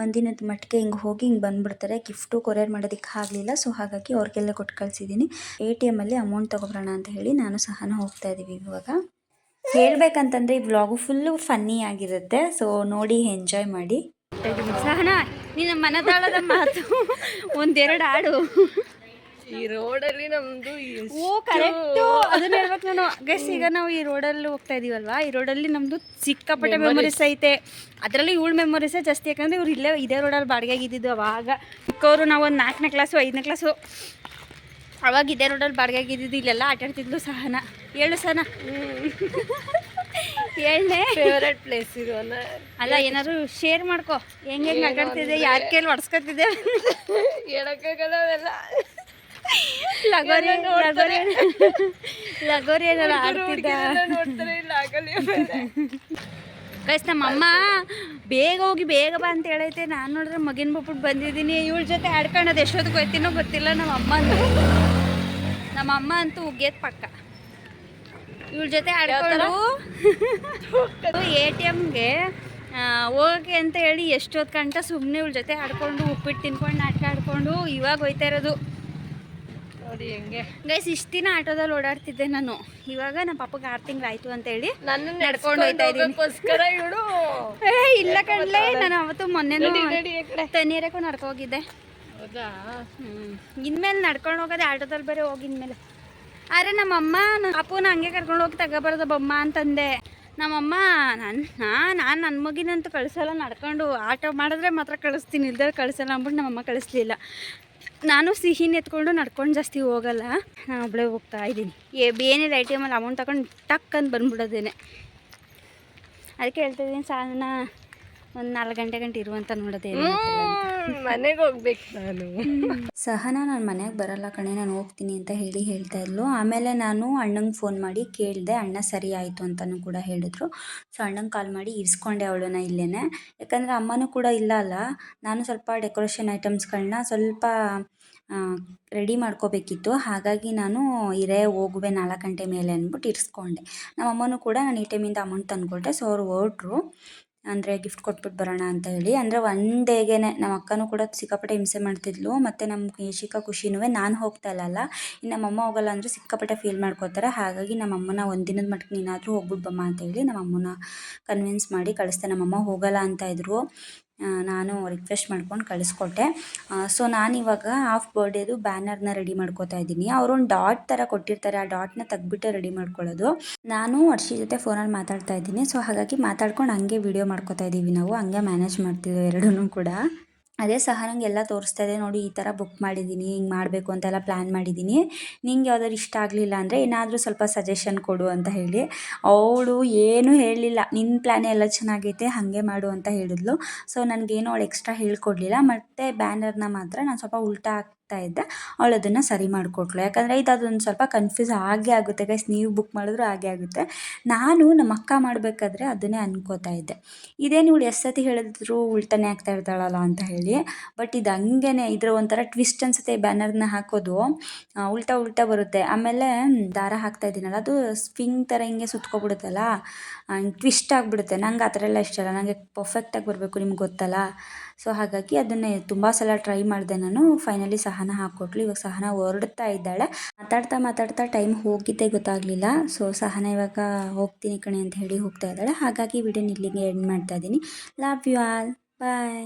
ಒಂದಿನದ ಮಟ್ಟಿಗೆ ಹಿಂಗೆ ಹೋಗಿ ಹಿಂಗೆ ಬಂದುಬಿಡ್ತಾರೆ. ಗಿಫ್ಟು ಕೊರಿಯರ್ ಮಾಡೋದಕ್ಕೆ ಆಗಲಿಲ್ಲ, ಸೊ ಹಾಗಾಗಿ ಅವ್ರಿಗೆಲ್ಲ ಕೊಟ್ಟು ಕಳಿಸಿದ್ದೀನಿ. ATMಲ್ಲಿ ಅಮೌಂಟ್ ತೊಗೊಬರೋಣ ಅಂತ ಹೇಳಿ ನಾನು ಸಹನಾ ಹೋಗ್ತಾ ಇದ್ದೀವಿ ಇವಾಗ. ಹೇಳ್ಬೇಕಂತಂದರೆ ಈ ವ್ಲಾಗು ಫುಲ್ಲು ಫನ್ನಿ ಆಗಿರುತ್ತೆ, ಸೊ ನೋಡಿ ಎಂಜಾಯ್ ಮಾಡಿ. ಸಹನಾ, ನಿನ್ನ ಮನದಾಳದ ಮಾತು ಒಂದೆರಡು ಹಾಡು. ಈ ರೋಡಲ್ಲಿ ನಮ್ದು ಕರೆಕ್ಟು ಅದನ್ನ ಹೇಳ್ಬೇಕು ನಾನು. ಗೈಸ್ ಈಗ ನಾವು ಈ ರೋಡಲ್ಲಿ ಹೋಗ್ತಾ ಇದೀವಲ್ವಾ, ಈ ರೋಡಲ್ಲಿ ನಮ್ಮದು ಸಿಕ್ಕಾಪಟ್ಟೆ ಮೆಮೊರೀಸ್ ಐತೆ. ಅದರಲ್ಲಿ ಇವಳು ಮೆಮೊರೀಸೇ ಜಾಸ್ತಿ, ಯಾಕಂದರೆ ಇವ್ರು ಇದೇ ರೋಡಲ್ಲಿ ಬಾಡಿಗೆಗೆ ಇದ್ದಿದ್ದು. ಅವಾಗ ಚಿಕ್ಕವರು ನಾವು ಒಂದು 4ನೇ ಕ್ಲಾಸು 5ನೇ ಕ್ಲಾಸು ಅವಾಗ ಇದೇ ರೋಡಲ್ಲಿ ಬಾಡಿಗೆಗೆ ಇದ್ದಿದ್ದು. ಇಲ್ಲೆಲ್ಲ ಆಟಾಡ್ತಿದ್ಲು ಸಹನಾ. ಹೇಳು ಸಹನಾ, ಹೇಳೇ ಫೇವ್ರೆಟ್ ಪ್ಲೇಸ್ ಇದು ಅಲ್ಲ, ಏನಾದ್ರು ಶೇರ್ ಮಾಡ್ಕೊ, ಹೆಂಗೆ ಆಟಾಡ್ತಿದ್ದೆ, ಯಾರ ಕೈಲಿ ಹೊಡ್ಸ್ಕೊತಿದ್ದೆ ಹೇಳಕ್ಕಾಗಲ್ಲ ಅವೆಲ್ಲ. ಲಗೋರಿ ಏನಾರ ಆಡ್ತಿದ್ದ ನೋಡ್ತಾರೆ ಇಲ್ಲ ಆಗಲಿ ಬೇರೆ. ಗೈಸ್ ನಮ್ಮ ಅಮ್ಮ ಬೇಗ ಹೋಗಿ ಬೇಗ ಬಾ ಅಂತ ಹೇಳೈತೆ. ನಾನು ನೋಡಿದ್ರೆ ಮಗಿನ ಬಿಟ್ಬಿಟ್ಟು ಬಂದಿದ್ದೀನಿ. ಇವಳ ಜೊತೆ ಆಡ್ಕೊಳ್ಳೋದು ಎಷ್ಟೊತ್ತಿಗೆ ಹೋಗ್ತೀನೋ ಗೊತ್ತಿಲ್ಲ. ನಮ್ಮ ಅಮ್ಮ ಅಂತೂ ಉಗ್ಗೇದ್ ಪಕ್ಕ. ಇವಳ ಜೊತೆ ಆಡ್ಕೊಂಡು ATMಗೆ ಹೋಗಕ್ಕೆ ಅಂತ ಹೇಳಿ ಎಷ್ಟೊತ್ತು ಗಂಟ ಸುಮ್ಮನೆ ಇವಳ ಜೊತೆ ಆಡ್ಕೊಂಡು ಉಪ್ಪಿಟ್ಟು ತಿನ್ಕೊಂಡು ನಾಟಕ ಆಡ್ಕೊಂಡು ಇವಾಗ ಹೋಯ್ತಾ ಇರೋದು ನೋಡಿ ಹೆಂಗೆ. ಗೈಸ್ ಇಷ್ಟು ದಿನ ಆಟೋದಲ್ಲಿ ಓಡಾಡ್ತಿದ್ದೆ ನಾನು. ಇವಾಗ ನಮ್ಮ ಪಾಪಗೆ 6 ತಿಂಗಳಾಯ್ತು ಅಂತೇಳಿ ನನ್ನ ನಡ್ಕೊಂಡು ಹೋಯ್ತಾ ಇದ್ದೀನಿ. ಇವಳು ಇಲ್ಲ ಕಣ್ಲೆ, ನಾನು ಅವತ್ತು ಮೊನ್ನೆನೂ ತಣ್ಣೀರಕ್ಕೂ ನಡ್ಕೋಗಿದ್ದೆ. ಹೌದಾ? ಇನ್ಮೇಲೆ ನಡ್ಕೊಂಡು ಹೋಗೋದೆ ಆಟೋದಲ್ಲಿ ಬೇರೆ ಹೋಗಿದ್ಮೇಲೆ. ಆದರೆ ನಮ್ಮಮ್ಮ ಅಪ್ಪನ ಹಂಗೆ ಕರ್ಕೊಂಡು ಹೋಗಿ ತಗೋಬಾರ್ದು ಬೊಮ್ಮ ಅಂತಂದೆ. ನಮ್ಮಮ್ಮ ನನ್ನ ಮಗಿನಂತೂ ಕಳಿಸಲ್ಲ, ನಡ್ಕೊಂಡು ಆಟೋ ಮಾಡಿದ್ರೆ ಮಾತ್ರ ಕಳಿಸ್ತೀನಿ, ಇಲ್ದೇ ಕಳಿಸಲ್ಲ ಅಂದ್ಬಿಟ್ಟು ನಮ್ಮಮ್ಮ ಕಳಿಸ್ಲಿಲ್ಲ. ನಾನು ಸಿಹಿನ ಎತ್ಕೊಂಡು ನಡ್ಕೊಂಡು ಜಾಸ್ತಿ ಹೋಗಲ್ಲ, ನಾನು ಒಬ್ಬಳೇ ಹೋಗ್ತಾ ಇದ್ದೀನಿ. ಏನಿಲ್ಲ ATMಲ್ಲಿ ಅಮೌಂಟ್ ತಗೊಂಡು ಟಕ್ ಅಂತ ಬಂದ್ಬಿಡೋದೇನೆ. ಅದಕ್ಕೆ ಹೇಳ್ತಾ ಇದ್ದೀನಿ ಸಾಧನ ಒಂದು 4 ಗಂಟೆ ಇರುವಂತ ನೋಡೋದೇ. ಮನೆಗೆ ಹೋಗ್ಬೇಕು ನಾನು. ಸಹನಾ ನಾನು ಮನೆಗೆ ಬರಲ್ಲ ಕಣೆ, ನಾನು ಹೋಗ್ತೀನಿ ಅಂತ ಹೇಳ್ತಾ ಇದ್ಲು. ಆಮೇಲೆ ನಾನು ಅಣ್ಣಂಗೆ ಫೋನ್ ಮಾಡಿ ಕೇಳಿದೆ, ಅಣ್ಣ ಸರಿ ಆಯಿತು ಅಂತಲೂ ಕೂಡ ಹೇಳಿದ್ರು. ಸೊ ಅಣ್ಣಂಗೆ ಕಾಲ್ ಮಾಡಿ ಇರಿಸ್ಕೊಂಡೆ ಅವಳನ್ನ ಇಲ್ಲೇ. ಯಾಕಂದರೆ ಅಮ್ಮನೂ ಕೂಡ ಇಲ್ಲ ಅಲ್ಲ, ನಾನು ಸ್ವಲ್ಪ ಡೆಕೋರೇಷನ್ ಐಟಮ್ಸ್ಗಳನ್ನ ಸ್ವಲ್ಪ ರೆಡಿ ಮಾಡ್ಕೋಬೇಕಿತ್ತು. ಹಾಗಾಗಿ ನಾನು ಹೋಗುವೆ 4 ಗಂಟೆ ಮೇಲೆ ಅಂದ್ಬಿಟ್ಟು ಇರಿಸ್ಕೊಂಡೆ. ನಮ್ಮ ಅಮ್ಮನೂ ಕೂಡ ನಾನು ATMಯಿಂದ ಅಮೌಂಟ್ ತಂದುಕೊಟ್ಟೆ. ಸೊ ಅವ್ರು ಹೊರಟ್ರು, ಅಂದರೆ ಗಿಫ್ಟ್ ಕೊಟ್ಬಿಟ್ಟು ಬರೋಣ ಅಂತ ಹೇಳಿ. ಅಂದರೆ ಒಂದೇಗೆ ನಮ್ಮ ಅಕ್ಕನೂ ಕೂಡ ಸಿಕ್ಕಾಪಟ್ಟೆ ಹಿಂಸೆ ಮಾಡ್ತಿದ್ಲು. ಮತ್ತು ನಮ್ಮ ಯಶಿಕಾ ಖುಷಿನೂ ನಾನು ಹೋಗ್ತಾ ಇಲ್ಲಲ್ಲ, ಇನ್ನು ನಮ್ಮಮ್ಮ ಹೋಗಲ್ಲ ಅಂದರೆ ಸಿಕ್ಕಾಪಟ್ಟೆ ಫೀಲ್ ಮಾಡ್ಕೋತಾರೆ. ಹಾಗಾಗಿ ನಮ್ಮಮ್ಮನ ಒಂದಿನದ ಮಟ್ಟಿಗೆ ನೀನಾದರೂ ಹೋಗ್ಬಿಟ್ಟು ಬಮ್ಮ ಅಂತ ಹೇಳಿ ನಮ್ಮಮ್ಮನ ಕನ್ವಿನ್ಸ್ ಮಾಡಿ ಕಳಿಸ್ದೆ. ನಮ್ಮಮ್ಮ ಹೋಗಲ್ಲ ಅಂತ ಇದ್ರು, ನಾನು ರಿಕ್ವೆಸ್ಟ್ ಮಾಡ್ಕೊಂಡು ಕಳಿಸ್ಕೊಟ್ಟೆ. ಸೊ ನಾನಿವಾಗ ಹಾಫ್ ಬರ್ಡೇದು ಬ್ಯಾನರ್ನ ರೆಡಿ ಮಾಡ್ಕೋತಾ ಇದ್ದೀನಿ. ಅವರೊಂದು ಡಾಟ್ ಥರ ಕೊಟ್ಟಿರ್ತಾರೆ, ಆ ಡಾಟ್ನ ತೆಗ್ಬಿಟ್ಟೆ ರೆಡಿ ಮಾಡ್ಕೊಳ್ಳೋದು. ನಾನು ವರ್ಷಿ ಜೊತೆ ಫೋನಲ್ಲಿ ಮಾತಾಡ್ತಾ ಇದ್ದೀನಿ. ಸೊ ಹಾಗಾಗಿ ಮಾತಾಡ್ಕೊಂಡು ಹಂಗೆ ವೀಡಿಯೋ ಮಾಡ್ಕೋತಾ ಇದ್ದೀವಿ, ನಾವು ಹಂಗೆ ಮ್ಯಾನೇಜ್ ಮಾಡ್ತಿದ್ದೀವಿ ಎರಡೂ ಕೂಡ. ಅದೇ ಸಹನಂಗೆ ಎಲ್ಲ ತೋರಿಸ್ತಾ ಇದೆ ನೋಡಿ, ಈ ಥರ ಬುಕ್ ಮಾಡಿದ್ದೀನಿ, ಹಿಂಗೆ ಮಾಡಬೇಕು ಅಂತೆಲ್ಲ ಪ್ಲ್ಯಾನ್ ಮಾಡಿದ್ದೀನಿ, ನಿಂಗೆ ಯಾವ್ದಾದ್ರು ಇಷ್ಟ ಆಗಲಿಲ್ಲ ಅಂದರೆ ಏನಾದರೂ ಸ್ವಲ್ಪ ಸಜೆಷನ್ ಕೊಡು ಅಂತ ಹೇಳಿ. ಅವಳು ಏನೂ ಹೇಳಲಿಲ್ಲ, ನಿನ್ನ ಪ್ಲ್ಯಾನೇ ಎಲ್ಲ ಚೆನ್ನಾಗೈತೆ ಹಾಗೆ ಮಾಡು ಅಂತ ಹೇಳಿದ್ಲು. ಸೊ ನನಗೇನು ಅವಳು ಎಕ್ಸ್ಟ್ರಾ ಹೇಳ್ಕೊಡ್ಲಿಲ್ಲ. ಮತ್ತು ಬ್ಯಾನರ್ನ ಮಾತ್ರ ನಾನು ಸ್ವಲ್ಪ ಉಲ್ಟಾ ಹಾಕ್ತಾ ಇದ್ದೆ, ಅವಳು ಅದನ್ನು ಸರಿ ಮಾಡಿಕೊಟ್ಲು. ಯಾಕಂದರೆ ಅದೊಂದು ಸ್ವಲ್ಪ ಕನ್ಫ್ಯೂಸ್ ಆಗೇ ಆಗುತ್ತೆ ಗೈಸ್, ನೀವು ಬುಕ್ ಮಾಡಿದ್ರು ಹಾಗೆ ಆಗುತ್ತೆ. ನಾನು ನಮ್ಮ ಅಕ್ಕ ಮಾಡಬೇಕಾದ್ರೆ ಅದನ್ನೇ ಅನ್ಕೋತಾ ಇದ್ದೆ, ಇದೇನು ಇವಳು ಎಷ್ಟು ಸತಿ ಹೇಳಿದ್ರು ಉಲ್ಟನೇ ಆಗ್ತಾ ಇರ್ತಾಳಲ್ಲ ಅಂತ ಹೇಳಿ. ಬಟ್ ಇದು ಹಂಗೇನೆ, ಇದರ ಒಂಥರ ಟ್ವಿಸ್ಟ್ ಅನ್ಸುತ್ತೆ. ಬ್ಯಾನರ್ನ ಹಾಕೋದು ಉಲ್ಟಾ ಬರುತ್ತೆ. ಆಮೇಲೆ ದಾರ ಹಾಕ್ತಾ ಇದ್ದೀನಲ್ಲ, ಅದು ಸ್ವಿಂಗ್ ಥರ ಹಿಂಗೆ ಸುತ್ಕೊಬಿಡುತ್ತಲ್ಲ, ಟ್ವಿಸ್ಟ್ ಆಗಿಬಿಡುತ್ತೆ. ನಂಗೆ ಆ ಥರ ಎಲ್ಲ ಇಷ್ಟ ಇಲ್ಲ, ನನಗೆ ಪರ್ಫೆಕ್ಟಾಗಿ ಬರಬೇಕು, ನಿಮ್ಗೆ ಗೊತ್ತಲ್ಲ. ಸೊ ಹಾಗಾಗಿ ಅದನ್ನೇ ತುಂಬ ಸಲ ಟ್ರೈ ಮಾಡಿದೆ ನಾನು. ಫೈನಲಿ ಸಹನ ಹಾಕ್ಕೊಟ್ಲು. ಇವಾಗ ಸಹನ ಹೊರಡ್ತಾ ಇದ್ದಾಳೆ. ಮಾತಾಡ್ತಾ ಟೈಮ್ ಹೋಗಿದ್ದೇ ಗೊತ್ತಾಗಲಿಲ್ಲ. ಸೊ ಸಹನ ಇವಾಗ ಹೋಗ್ತೀನಿ ಕಣೆ ಅಂತ ಹೇಳಿ ಹೋಗ್ತಾ ಇದ್ದಾಳೆ. ಹಾಗಾಗಿ ವಿಡಿಯೋನ ಇಲ್ಲಿಗೆ ಎಂಡ್ ಮಾಡ್ತಾ ಇದ್ದೀನಿ. Love you all, bye.